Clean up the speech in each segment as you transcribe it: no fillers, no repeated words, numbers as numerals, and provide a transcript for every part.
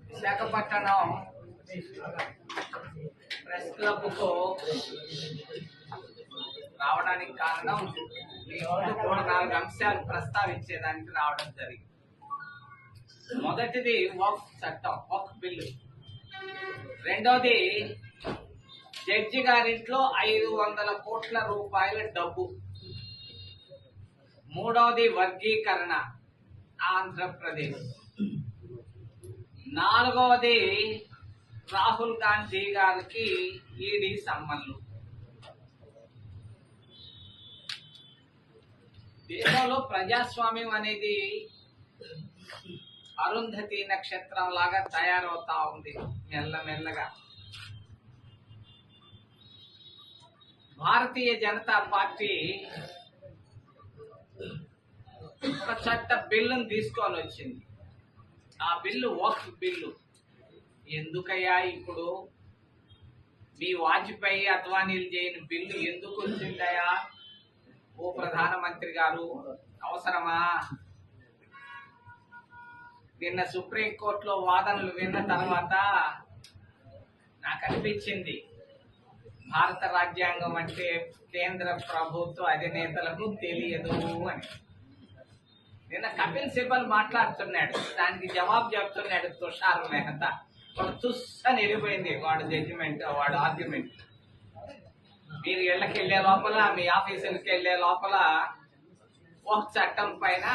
Visakhapatnam press club కు రావడానికి కారణం మీ ముందు 4 అంశాలు ప్రస్తావించేదానికి రావడం జరిగింది. మొదటిది వక్ఫ్ చట్టం, వక్ఫ్ బిల్లు. రెండోది జడ్జి గారింట్లో 500 కోట్ల రూపాయల డబ్బు. మూడవది వర్గీకరణ ఆంధ్రప్రదేశ్. నాలుగవది రాహుల్ గాంధీ గారికి ఈడీ సమ్మన్లు. దేశంలో ప్రజాస్వామ్యం అనేది అరుంధతి నక్షత్రం లాగా తయారవుతా ఉంది మెల్లమెల్లగా. భారతీయ జనతా పార్టీ ఒక చట్ట బిల్లును తీసుకొని వచ్చింది. ఆ బిల్లు వక్ఫ్ బిల్లు. ఎందుకయ్యా ఇప్పుడు మీ వాజ్పేయి అద్వానీలు చేయని బిల్లు ఎందుకు వచ్చిందయ్యా ఓ ప్రధానమంత్రి గారు? అవసరమా? నిన్న సుప్రీంకోర్టులో వాదనలు విన్న తర్వాత నాకు అనిపించింది భారత రాజ్యాంగం అంటే కేంద్ర ప్రభుత్వ అధినేతలకు తెలియదు అని. నిన్న కపిల్ సిబల్ మాట్లాడుతున్నాడు, దానికి జవాబు చెప్తున్నాడు తుషార్ మెహతా. వాడు తుస్సని వెళ్ళిపోయింది వాడు జడ్జిమెంట్, వాడు ఆర్గ్యుమెంట్. మీరు ఇళ్ళకి వెళ్లే లోపల, మీ ఆఫీసులకి వెళ్లే లోపల ఒక చట్టం పైన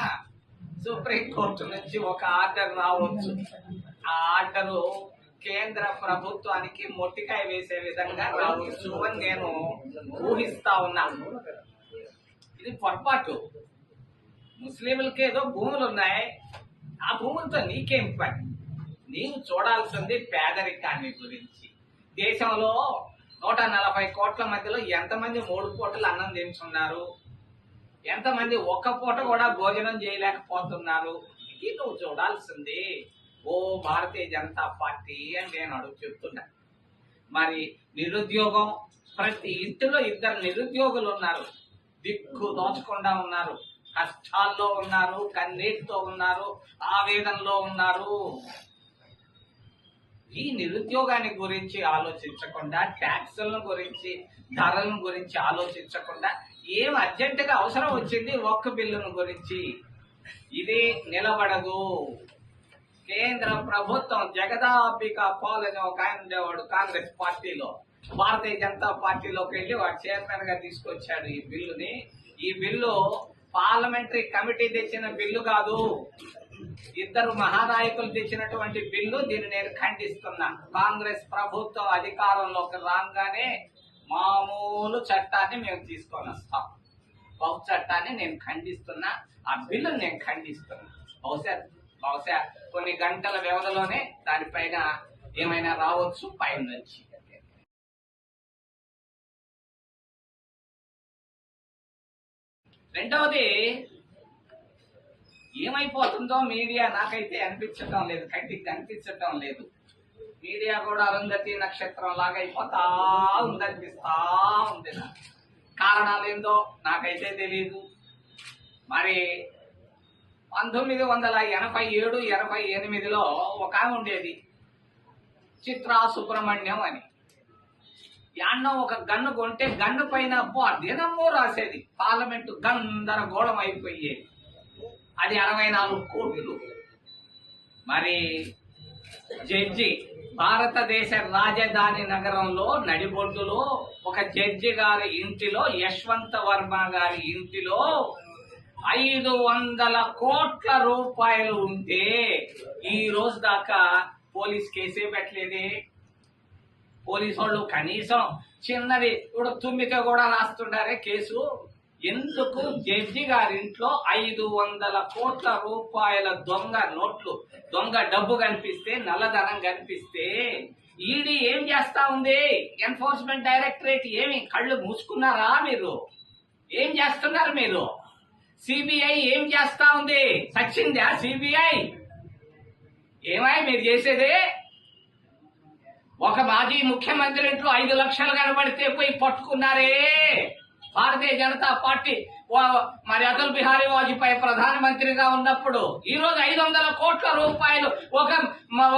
సుప్రీంకోర్టు నుంచి ఒక ఆర్డర్ రావచ్చు. ఆ ఆర్డరు కేంద్ర ప్రభుత్వానికి మొట్టికాయ వేసే విధంగా రావచ్చు అని నేను ఊహిస్తా ఉన్నాను. ఇది పొరపాటు. ముస్లింలకి ఏదో భూములు ఉన్నాయి, ఆ భూములతో నీకేం పని? నీవు చూడాల్సింది పేదరికాన్ని గురించి. దేశంలో 140 కోట్ల మధ్యలో ఎంతమంది 3 పూటలు అన్నం తింటున్నారు, ఎంతమంది ఒక్క పూట కూడా భోజనం చేయలేకపోతున్నారు? ఇది నువ్వు చూడాల్సింది ఓ భారతీయ జనతా పార్టీ అని నేను చెప్తున్నా. మరి నిరుద్యోగం, ప్రతి ఇంటిలో 2 నిరుద్యోగులు ఉన్నారు, దిక్కు దోచకుండా ఉన్నారు, కష్టాల్లో ఉన్నారు, కన్నీటితో ఉన్నారు, ఆవేదనలో ఉన్నారు. ఈ నిరుద్యోగాన్ని గురించి ఆలోచించకుండా, ట్యాక్సులను గురించి, ధరలను గురించి ఆలోచించకుండా ఏం అర్జెంటుగా అవసరం వచ్చింది వక్ఫ్ బిల్లును గురించి. ఇది నిలబడదు. కేంద్ర ప్రభుత్వం జగదాంబిక పాల్ అనే ఒక ఆయన ఉండేవాడు కాంగ్రెస్ పార్టీలో, భారతీయ జనతా పార్టీలోకి వెళ్ళి వాడు చైర్మన్ గా తీసుకొచ్చాడు ఈ బిల్లుని. ఈ బిల్లు పార్లమెంటరీ కమిటీ తెచ్చిన బిల్లు కాదు, 2 మహానాయకులు తెచ్చినటువంటి బిల్లు. దీన్ని నేను ఖండిస్తున్నా. కాంగ్రెస్ ప్రభుత్వం అధికారంలోకి రాగానే మామూలు చట్టాన్ని మేము తీసుకొని వస్తాం. వక్ఫ్ చట్టాన్ని నేను ఖండిస్తున్నా, ఆ బిల్లును నేను ఖండిస్తున్నా. బహుశా కొన్ని గంటల వ్యవధిలోనే దానిపైన ఏమైనా రావచ్చు పైన నుంచి. రెండవది, ఏమైపోతుందో మీడియా నాకైతే అనిపించటం లేదు, కంటికి కనిపించటం లేదు. మీడియా కూడా అరుంధతి నక్షత్రం లాగా అయిపోతా ఉందనిపిస్తా ఉంది. కారణాలు ఏందో నాకైతే తెలియదు. మరి 1987, 88లో ఒక ఆమె ఉండేది, చిత్రా సుబ్రహ్మణ్యం అని. యాన్నో ఒక గన్ను కొంటే గన్ను పైన దినమూ రాసేది. పార్లమెంటు గందరగోళం అయిపోయేది. అది 64 కోట్లు. మరి జడ్జి భారతదేశ రాజధాని నగరంలో నడిబొడ్డులో ఒక జడ్జి గారి ఇంటిలో, యశ్వంత్ వర్మ గారి ఇంటిలో 500 కోట్ల రూపాయలు ఉంటే ఈ రోజు దాకా పోలీస్ కేసే పెట్టలేదే. పోలీసు వాళ్ళు కనీసం చిన్నది ఇప్పుడు తుమ్మిక కూడా రాస్తుంటారే కేసు. ఎందుకు జడ్జి గారింట్లో 500 కోట్ల రూపాయల దొంగ నోట్లు, దొంగ డబ్బు కనిపిస్తే, నల్లధనం కనిపిస్తే ఈడీ ఏం చేస్తా ఉంది? ఎన్ఫోర్స్మెంట్ డైరెక్టరేట్ ఏమి కళ్ళు మూసుకున్నారా మీరు? ఏం చేస్తున్నారు మీరు? సిబిఐ ఏం చేస్తా ఉంది? సచ్చిందా సిబిఐ? ఏమై మీరు చేసేది? ఒక మాజీ ముఖ్యమంత్రి ఇంట్లో 5 లక్షలు కనబడితే పోయి పట్టుకున్నారే. భారతీయ జనతా పార్టీ మరి అటల్ బిహారీ వాజ్పేయి ప్రధానమంత్రిగా ఉన్నప్పుడు ఈ రోజు 500 కోట్ల రూపాయలు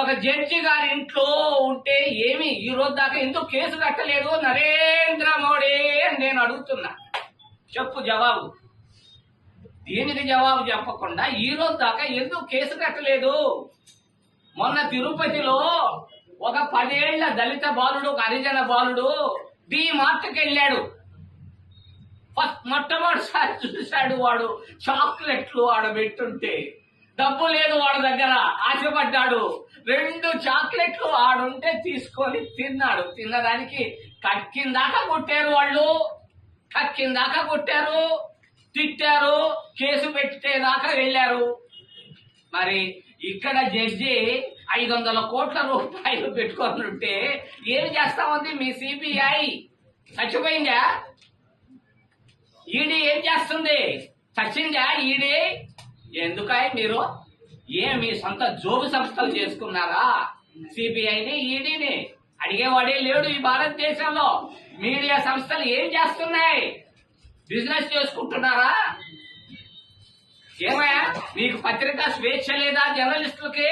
ఒక జడ్జి గారి ఇంట్లో ఉంటే ఏమి ఈ రోజు దాకా ఎందుకు కేసు కట్టలేదు నరేంద్ర మోడీ అని నేను అడుగుతున్నా. చెప్పు జవాబు. దీనికి జవాబు చెప్పకుండా ఈ రోజు దాకా ఎందుకు కేసు కట్టలేదు? మొన్న తిరుపతిలో ఒక 10 ఏళ్ల దళిత బాలుడు, ఒక హరిజన బాలుడు మార్ట్కి వెళ్ళాడు. మొట్టమొదటిసారి చూశాడు వాడు చాక్లెట్లు ఆడబెట్టుంటే డబ్బు లేదు వాడి దగ్గర, ఆశపడ్డాడు. 2 చాక్లెట్లు ఆడుంటే తీసుకొని తిన్నాడు. తిన్నదానికి కక్కిందాకా కొట్టారు వాళ్ళు, కక్కిందాకా కొట్టారు, తిట్టారు, కేసు పెట్టేదాకా వెళ్ళారు. మరి ఇక్కడ జడ్జి 500 కోట్ల రూపాయలు పెట్టుకొని ఉంటే ఏం చేస్తా ఉంది మీ సిబిఐ? చచ్చిపోయిందా? ఈడీ ఏం చేస్తుంది? చచ్చిందా ఈడీ? ఎందుకై మీరు మీ సొంత జోబు సంస్థలు చేసుకున్నారా? సిబిఐని, ఈడీని అడిగేవాడే లేడు ఈ భారతదేశంలో. మీడియా సంస్థలు ఏం చేస్తున్నాయి? బిజినెస్ చేసుకుంటున్నారా? ఏమయ్యా మీకు పత్రికా స్వేచ్ఛ లేదా జర్నలిస్టులకి?